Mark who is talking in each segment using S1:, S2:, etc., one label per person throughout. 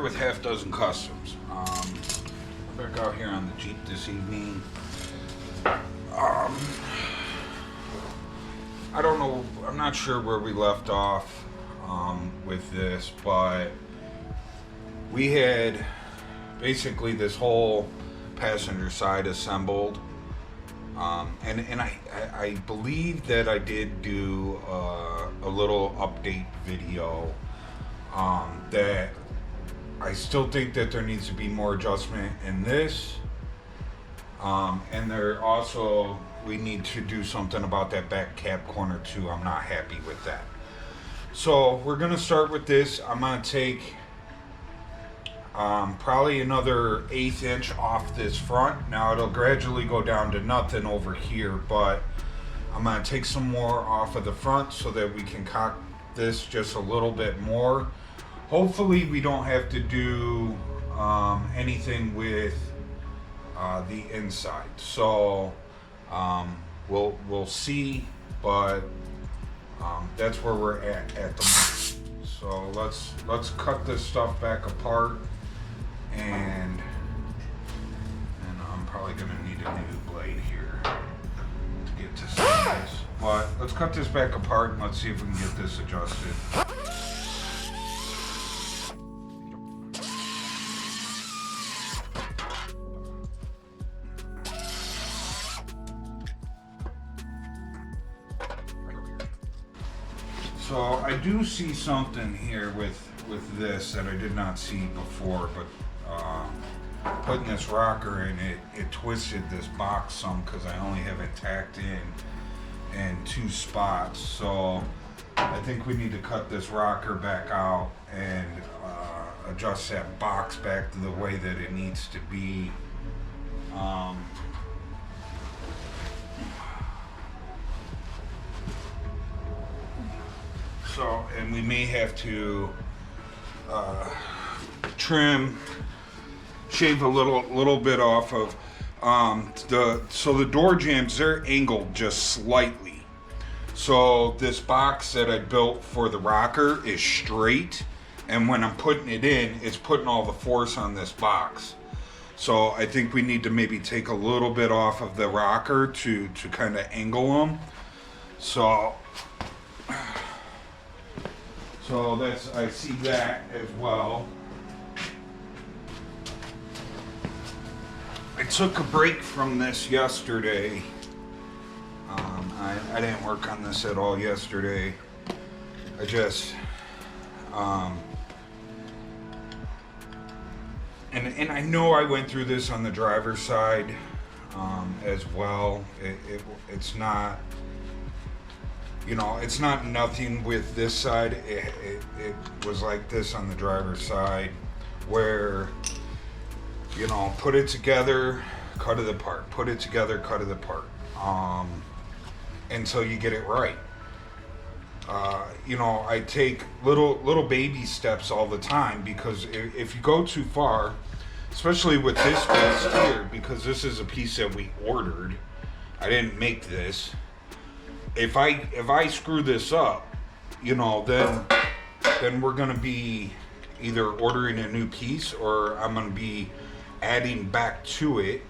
S1: with Half Dozen Customs. We're back out here on the Jeep this evening. I don't know, I'm not sure where we left off with this, but we had basically this whole passenger side assembled. And I believe that I did do a little update video that I still think that there needs to be more adjustment in this. And there also, we need to do something about that back cab corner too. I'm not happy with that. So we're gonna start with this. I'm gonna take probably another 1/8 inch off this front. Now it'll gradually go down to nothing over here, but I'm gonna take some more off of the front so that we can cock this just a little bit more. Hopefully we don't have to do anything with the inside. So we'll see, but that's where we're at the moment. So let's cut this stuff back apart, and I'm probably gonna need a new blade here to get to size. But let's cut this back apart and let's see if we can get this adjusted. So I do see something here with this that I did not see before, but putting this rocker in, it twisted this box some because I only have it tacked in 2 spots. So I think we need to cut this rocker back out and adjust that box back to the way that it needs to be. So, and we may have to shave a little bit off of the door jambs. They're angled just slightly. So this box that I built for the rocker is straight, and when I'm putting it in, it's putting all the force on this box. So I think we need to maybe take a little bit off of the rocker to kind of angle them. So that's, I see that as well. I took a break from this yesterday. I didn't work on this at all yesterday. I just, and I know I went through this on the driver's side as well. It's not, you know, it's not nothing with this side. It was like this on the driver's side, where, you know, put it together, cut it apart, put it together, cut it apart, until you get it right. You know, I take little baby steps all the time, because if you go too far, especially with this piece here, because this is a piece that we ordered, I didn't make this. If I screw this up, you know, then we're gonna be either ordering a new piece, or I'm gonna be adding back to it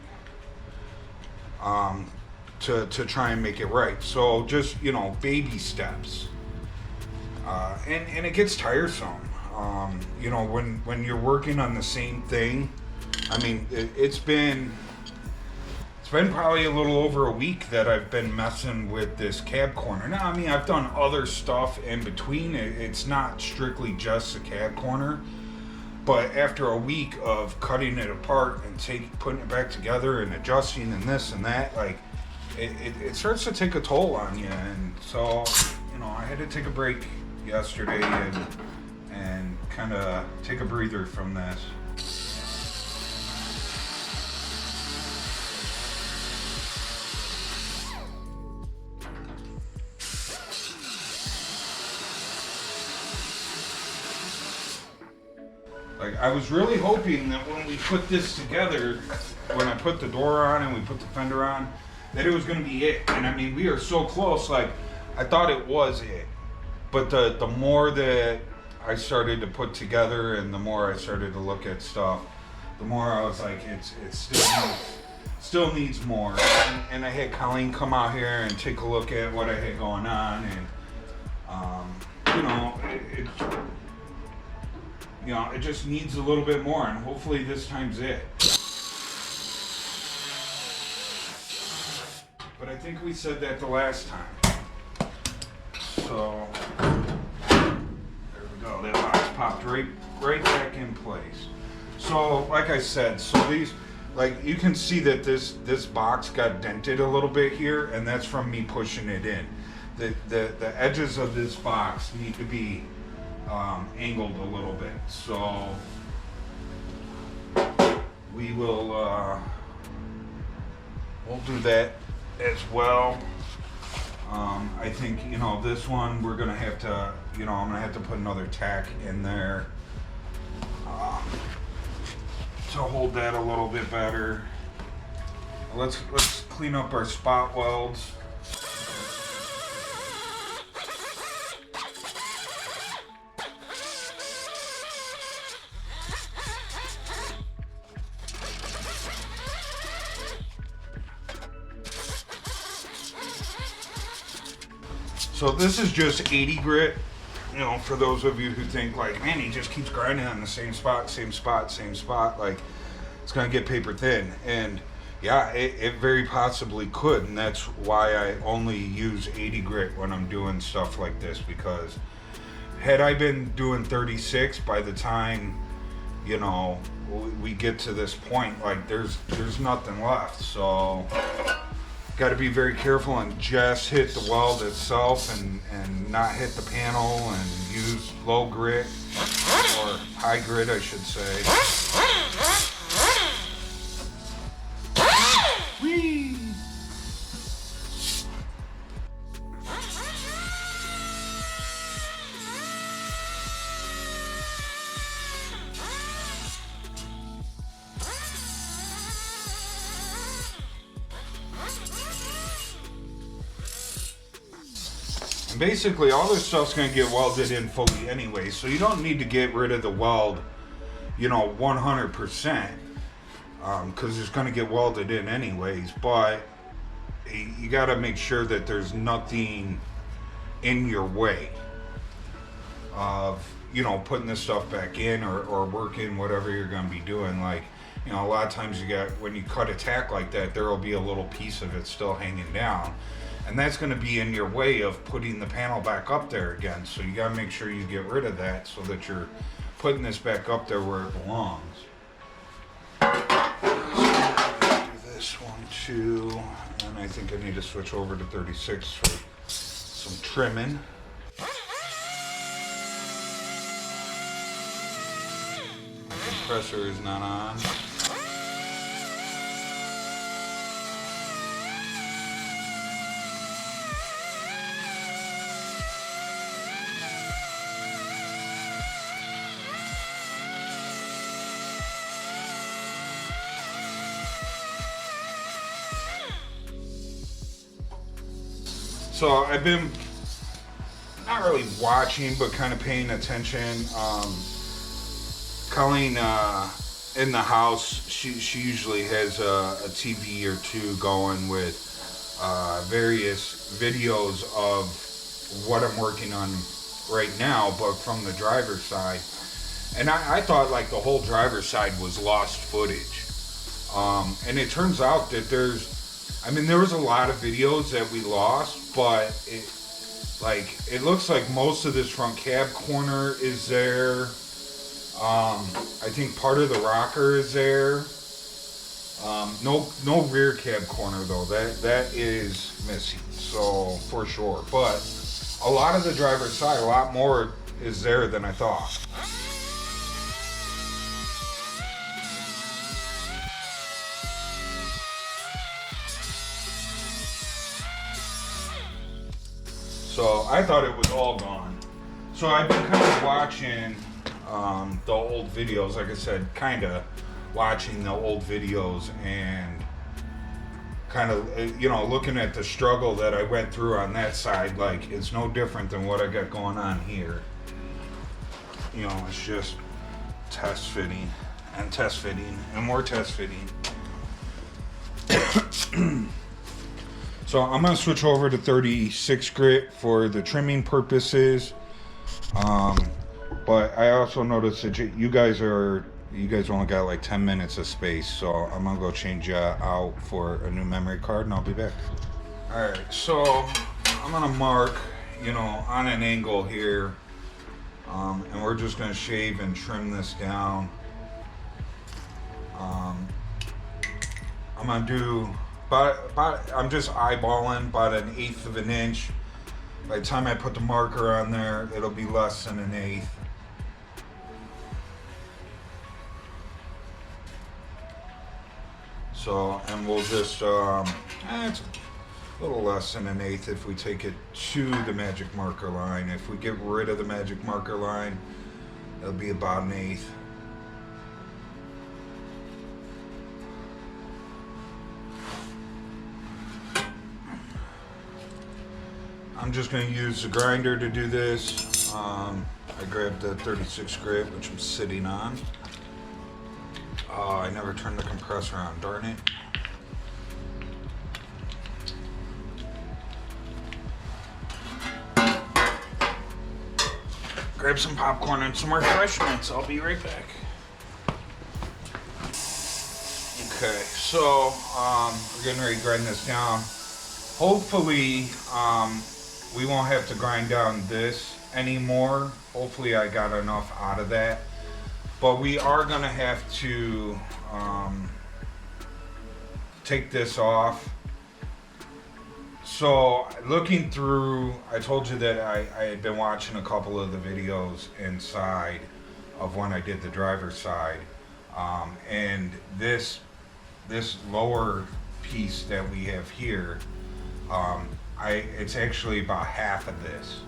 S1: to try and make it right. So just, you know, baby steps, and it gets tiresome. You know, when you're working on the same thing. I mean, it's been probably a little over a week that I've been messing with this cab corner. Now, I mean, I've done other stuff in between. It's not strictly just the cab corner. But after a week of cutting it apart and putting it back together and adjusting and this and that, like, it starts to take a toll on you. And so, you know, I had to take a break yesterday and kind of take a breather from this. Like, I was really hoping that when we put this together, when I put the door on and we put the fender on, that it was going to be it. And I mean, we are so close. Like, I thought it was it. But the more that I started to put together and the more I started to look at stuff, the more I was like, it still needs more. And I had Colleen come out here and take a look at what I had going on, and it just needs a little bit more, and hopefully this time's it. But I think we said that the last time. So there we go. That box popped right back in place. So like I said, so these, like you can see that this box got dented a little bit here, and that's from me pushing it in. The edges of this box need to be angled a little bit. So we will we'll do that as well. I think, this one we're gonna have to, I'm gonna have to put another tack in there to hold that a little bit better. Let's clean up our spot welds. So this is just 80 grit, for those of you who think like, man, he just keeps grinding on the same spot, like it's gonna get paper thin. And yeah, it very possibly could, and that's why I only use 80 grit when I'm doing stuff like this, because had I been doing 36 by the time, we get to this point, like there's nothing left. So got to be very careful and just hit the weld itself and not hit the panel, and use low grit, or high grit I should say. Whee! Basically, all this stuff's going to get welded in fully anyway, so you don't need to get rid of the weld, 100%, because it's going to get welded in anyways. But you got to make sure that there's nothing in your way of, putting this stuff back in or working whatever you're going to be doing. Like, a lot of times when you cut a tack like that, there will be a little piece of it still hanging down. And that's going to be in your way of putting the panel back up there again. So you got to make sure you get rid of that so that you're putting this back up there where it belongs. So do this one too. And I think I need to switch over to 36 for some trimming. My compressor is not on. So I've been not really watching, but kind of paying attention. Colleen in the house, she usually has a TV or two going with various videos of what I'm working on right now, but from the driver's side. And I thought like the whole driver's side was lost footage. And it turns out that there was a lot of videos that we lost, but it looks like most of this front cab corner is there. I think part of the rocker is there. No rear cab corner though. That is missing, so for sure. But a lot of the driver's side, a lot more is there than I thought. So I thought it was all gone. So I've been kind of watching the old videos, like I said, kind of watching the old videos and kind of, looking at the struggle that I went through on that side. Like, it's no different than what I got going on here. you know, it's just test fitting and test fitting and more test fitting. So I'm gonna switch over to 36 grit for the trimming purposes. But I also noticed that you guys only got like 10 minutes of space, so I'm gonna go change out for a new memory card and I'll be back. Alright, so I'm gonna mark, you know, on an angle here, and we're just gonna shave and trim this down. I'm gonna do I'm just eyeballing about 1/8 of an inch. By the time I put the marker on there, it'll be less than 1/8. So, and we'll just, it's a little less than 1/8 if we take it to the magic marker line. If we get rid of the magic marker line, it'll be about 1/8. I'm just going to use the grinder to do this. I grabbed the 36 grit, which I'm sitting on. Oh, I never turned the compressor on, darn it. Grab some popcorn and some refreshments. I'll be right back. Okay, so we're getting ready to grind this down. Hopefully, we won't have to grind down this anymore. Hopefully I got enough out of that. But we are gonna have to take this off. So looking through, I told you that I had been watching a couple of the videos inside of when I did the driver's side. And this lower piece that we have here, it's actually about half of this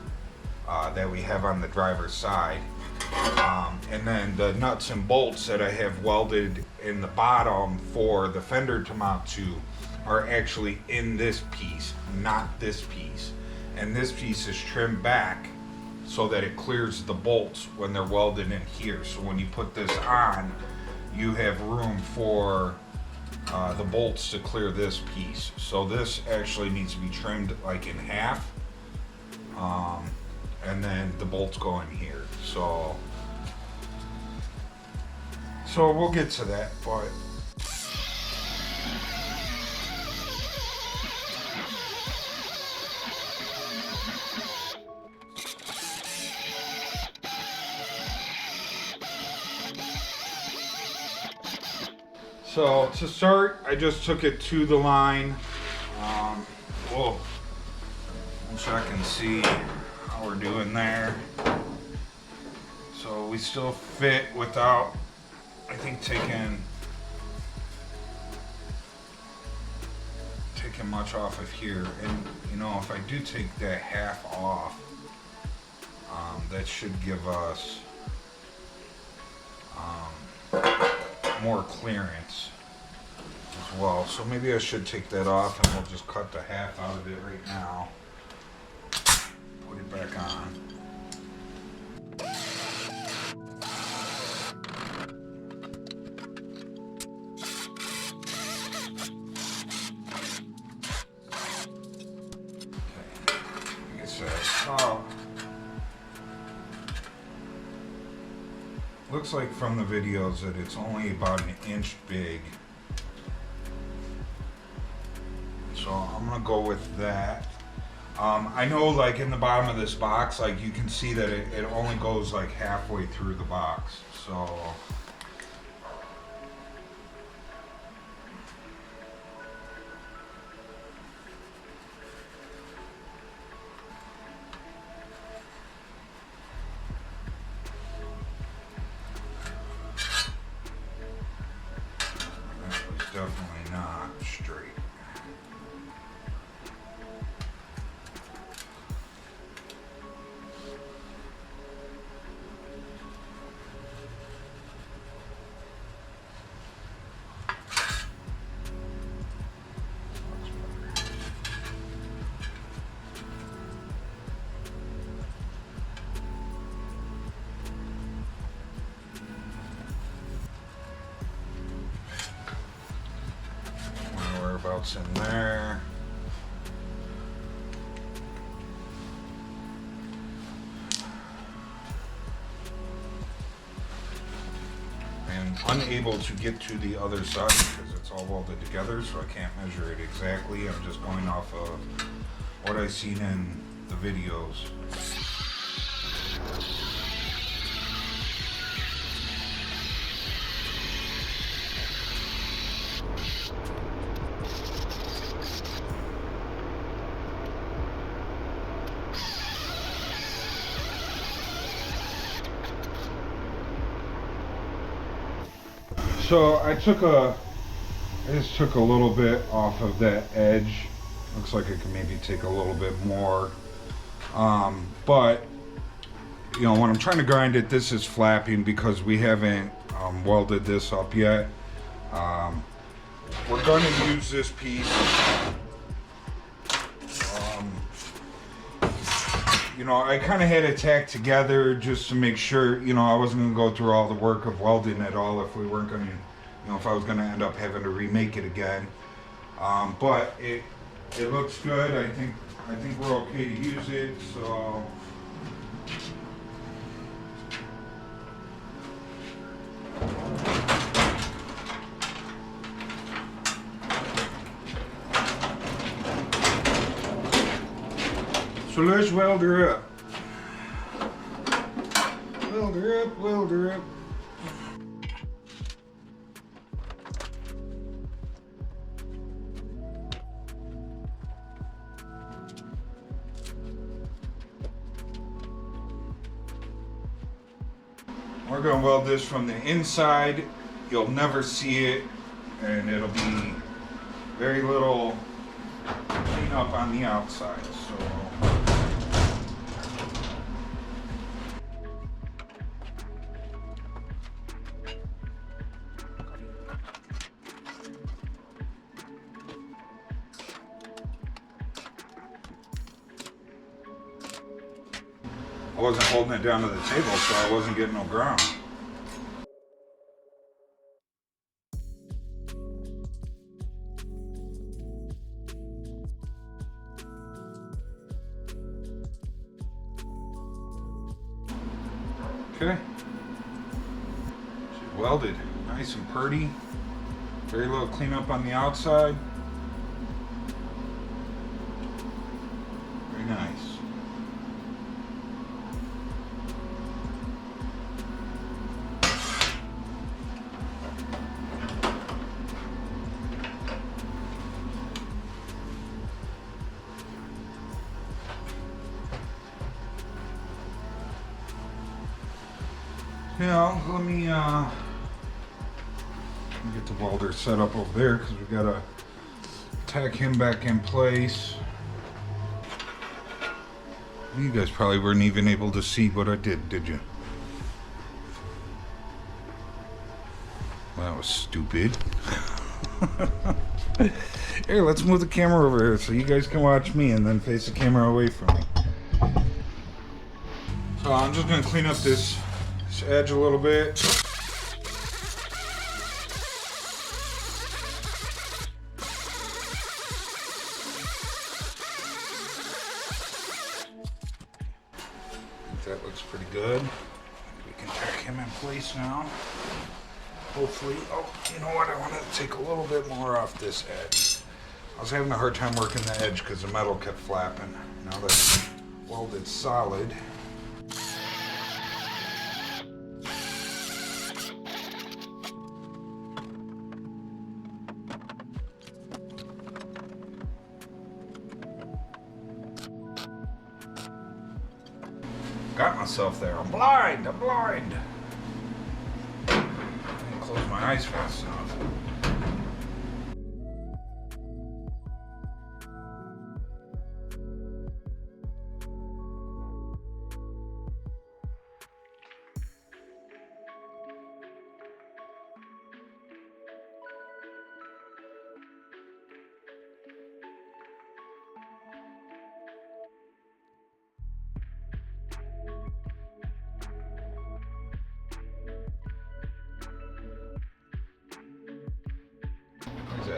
S1: that we have on the driver's side. And then the nuts and bolts that I have welded in the bottom for the fender to mount to are actually in this piece, not this piece. And this piece is trimmed back so that it clears the bolts when they're welded in here. So when you put this on, you have room for the bolts to clear this piece. So this actually needs to be trimmed like in half, and then the bolts go in here. So we'll get to that, but so to start, I just took it to the line. Whoa, which I can see how we're doing there. So we still fit without, I think, taking much off of here. And you know, if I do take that half off, that should give us more clearance as well. So maybe I should take that off and we'll just cut the half out of it right now. Put it back on. Looks like from the videos that it's only about 1 inch big. So I'm gonna go with that. I know, like in the bottom of this box, like you can see that it only goes like halfway through the box. So definitely not straight. cutouts in there. And unable to get to the other side because it's all welded together, so I can't measure it exactly. I'm just going off of what I've seen in the videos. So I just took a little bit off of that edge. Looks like I could maybe take a little bit more. But you know, when I'm trying to grind it, this is flapping because we haven't welded this up yet. We're going to use this piece. You know, I kind of had it tacked together just to make sure, you know, I wasn't going to go through all the work of welding it all if we weren't going to, you know, if I was going to end up having to remake it again. But it looks good. I think we're okay to use it. So let's weld her up. Weld her up, weld her up. We're going to weld this from the inside. You'll never see it, and it'll be very little clean up on the outside. So I wasn't holding it down to the table, so I wasn't getting no ground. Okay. She's welded. Nice and pretty. Very little cleanup on the outside. Very nice. Now, let me get the welder set up over there because we gotta tack him back in place. You guys probably weren't even able to see what I did you? Well, that was stupid. Here, let's move the camera over here so you guys can watch me and then face the camera away from me. So I'm just gonna clean up this edge a little bit. That looks pretty good. We can tack him in place now. Hopefully, oh, you know what? I want to take a little bit more off this edge. I was having a hard time working the edge because the metal kept flapping. Now that it's welded solid. Got myself there. I'm blind. I'm blind. I didn't close my eyes fast enough.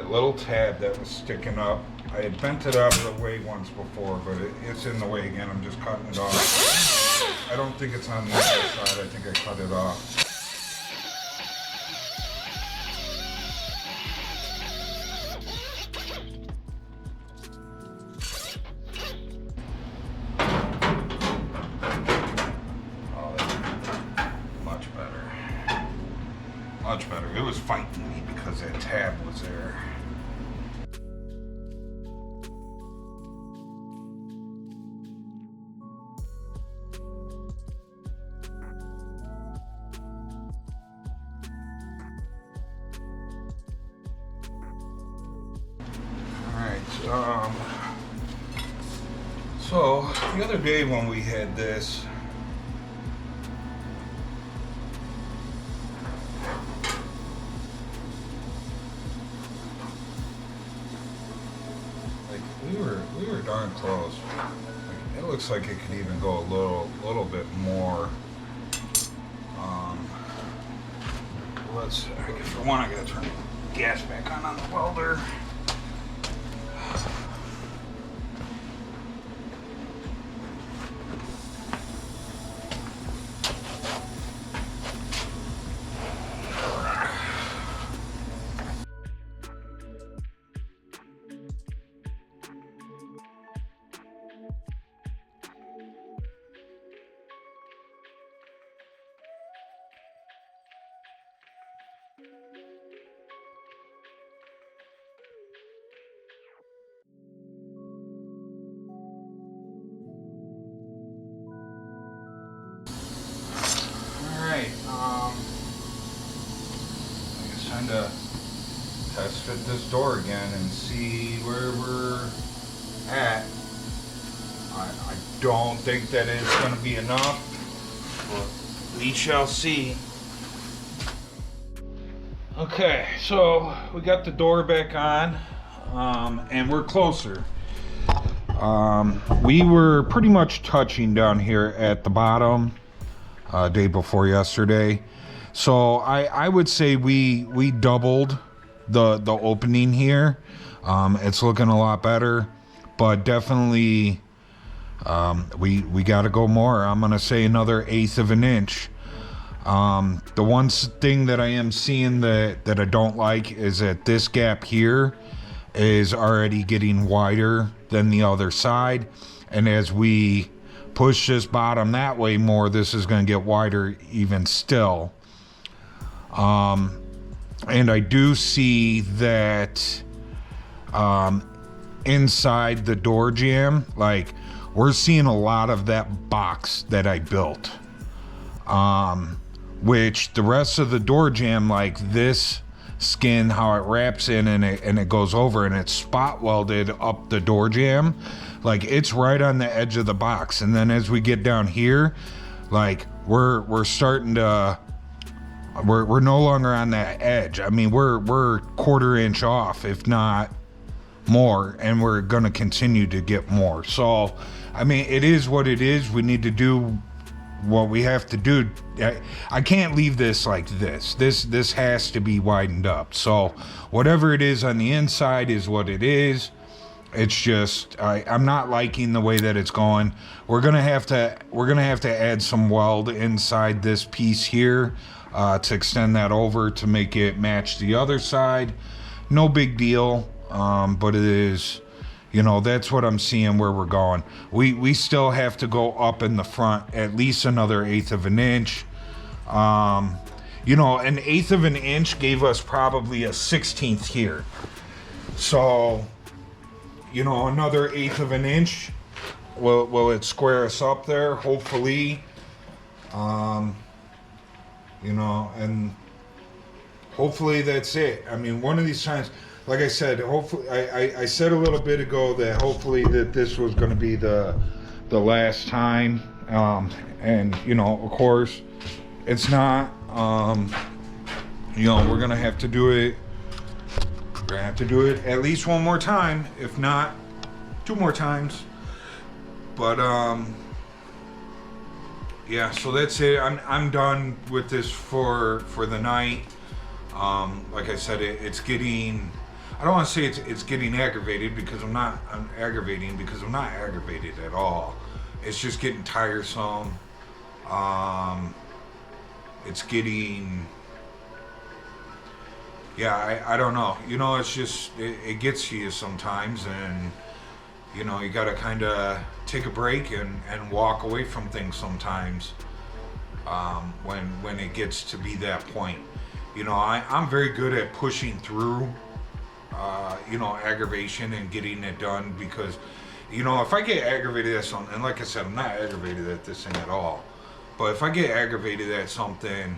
S1: that little tab that was sticking up. I had bent it out of the way once before, but it's in the way again. I'm just cutting it off. I don't think it's on the other side. I think I cut it off. Much better. It was fighting me because that tab was there. Alright, so the other day when we had this, we were darn close. Like, it looks like it could even go a little bit more. For one, I gotta turn the gas back on the welder. Time to test fit this door again and see where we're at. I don't think that it's going to be enough, but we shall see. Okay, so we got the door back on, and we're closer. We were pretty much touching down here at the bottom day before yesterday. So I would say we doubled the opening here. It's looking a lot better, but definitely we got to go more. I'm gonna say another 1/8 of an inch. The one thing that I am seeing that I don't like is that this gap here is already getting wider than the other side, and as we push this bottom that way more, this is going to get wider even still. And I do see that inside the door jamb, like, we're seeing a lot of that box that I built, which the rest of the door jamb, like this skin, how it wraps in and it goes over and it's spot welded up the door jamb, like it's right on the edge of the box. And then as we get down here, like we're starting to, we're no longer on that edge. I mean, we're 1/4 inch off, if not more, and we're gonna continue to get more. So I mean, it is what it is. We need to do what we have to do. I can't leave this like this. This has to be widened up. So whatever it is on the inside is what it is. It's just I'm not liking the way that it's going. We're gonna have to add some weld inside this piece here to extend that over to make it match the other side. No big deal, but it is, you know, that's what I'm seeing where we're going. We still have to go up in the front at least another 1/8 of an inch. You know, an 1/8 of an inch gave us probably a 1/16 here. So, you know, another 1/8 of an inch, will it square us up there? Hopefully. You know, and hopefully that's it. I mean, one of these times, like I said, hopefully, I said a little bit ago that hopefully that this was going to be the last time, and you know, of course, it's not. You know, we're gonna have to do it. We're gonna have to do it at least one more time, if not 2 more times. But yeah, so that's it. I'm done with this for the night. Like I said, it's getting. I don't want to say it's getting aggravated because I'm not. I'm aggravating because I'm not aggravated at all. It's just getting tiresome. It's getting. Yeah, I don't know. You know, it's just it gets to you sometimes, and you know you got to kind of take a break and walk away from things sometimes. When it gets to be that point, you know, I'm very good at pushing through. You know, aggravation and getting it done because, you know, if I get aggravated at something, and like I said, I'm not aggravated at this thing at all, but if I get aggravated at something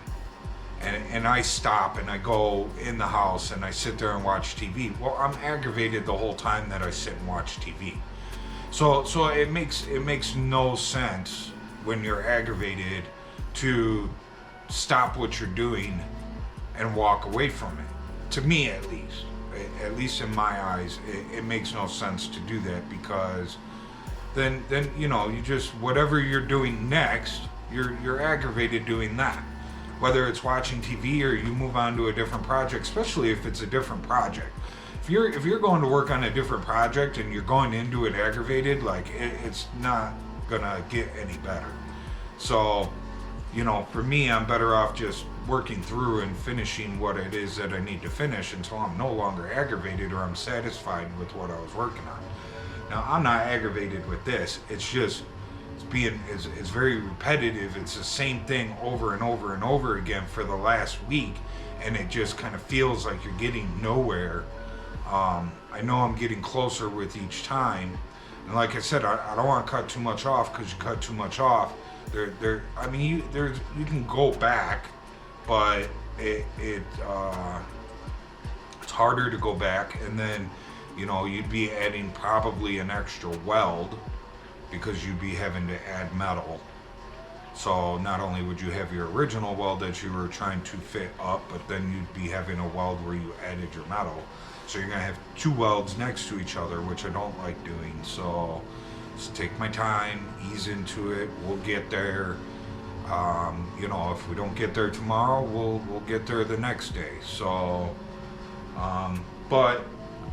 S1: and I stop and I go in the house and I sit there and watch TV, well, I'm aggravated the whole time that I sit and watch TV. So it makes no sense when you're aggravated to stop what you're doing and walk away from it. To me, at least in my eyes, it makes no sense to do that because then you know, you just, whatever you're doing next, you're aggravated doing that. Whether it's watching TV or you move on to a different project, especially if it's a different project. If you're going to work on a different project and you're going into it aggravated, like it's not gonna get any better. So, you know, for me, I'm better off just working through and finishing what it is that I need to finish until I'm no longer aggravated or I'm satisfied with what I was working on. Now, I'm not aggravated with this. It's just, it's very repetitive. It's the same thing over and over and over again for the last week, and it just kind of feels like you're getting nowhere. I know I'm getting closer with each time, and like I said, I don't want to cut too much off because you cut too much off. I mean, you can go back, but it's harder to go back, and then, you know, you'd be adding probably an extra weld because you'd be having to add metal. So not only would you have your original weld that you were trying to fit up, but then you'd be having a weld where you added your metal. So you're gonna have two welds next to each other, which I don't like doing. So just take my time, ease into it. We'll get there. You know, if we don't get there tomorrow, we'll get there the next day. So, but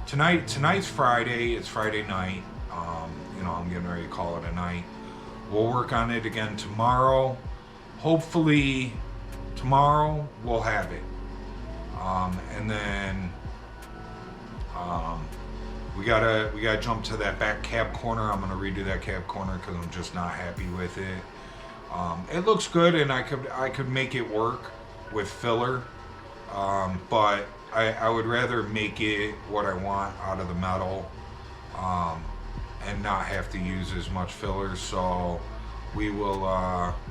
S1: tonight's Friday. It's Friday night. You know, I'm getting ready to call it a night. We'll work on it again tomorrow. Hopefully, tomorrow we'll have it. And then we gotta jump to that back cab corner. I'm gonna redo that cab corner because I'm just not happy with it. It looks good, and I could make it work with filler, but I would rather make it what I want out of the metal, and not have to use as much filler. So we will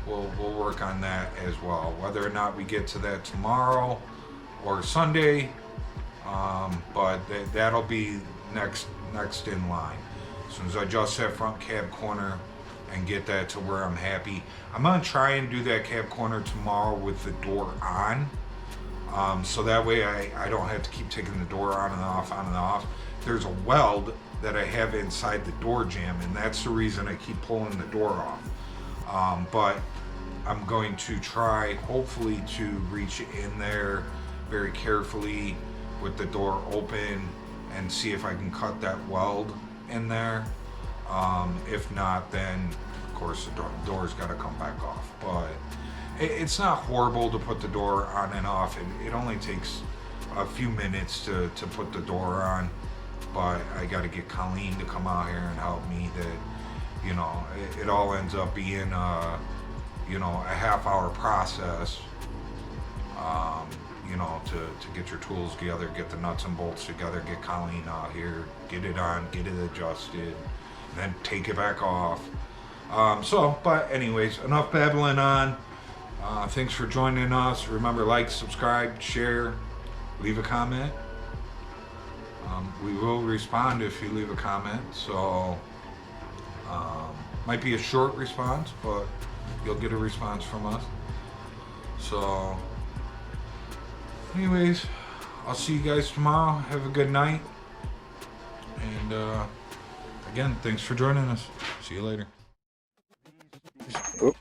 S1: we'll work on that as well. Whether or not we get to that tomorrow or Sunday, but that'll be next in line. As soon as I adjust that front cab corner and get that to where I'm happy, I'm gonna try and do that cab corner tomorrow with the door on, so that way I don't have to keep taking the door on and off. There's a weld that I have inside the door jamb, and that's the reason I keep pulling the door off. But I'm going to try, hopefully, to reach in there very carefully with the door open and see if I can cut that weld in there. If not, then of course the door's got to come back off. But it's not horrible to put the door on and off. It only takes a few minutes to put the door on. But I got to get Colleen to come out here and help me. That, you know, it all ends up being you know, a half-hour process. You know, to get your tools together, get the nuts and bolts together, get Colleen out here, get it on, get it adjusted, then take it back off. But anyways, enough babbling on. Thanks for joining us. Remember, like, subscribe, share, leave a comment. We will respond if you leave a comment. So, might be a short response, but you'll get a response from us. So, anyways, I'll see you guys tomorrow. Have a good night. And again, thanks for joining us. See you later.
S2: Oh.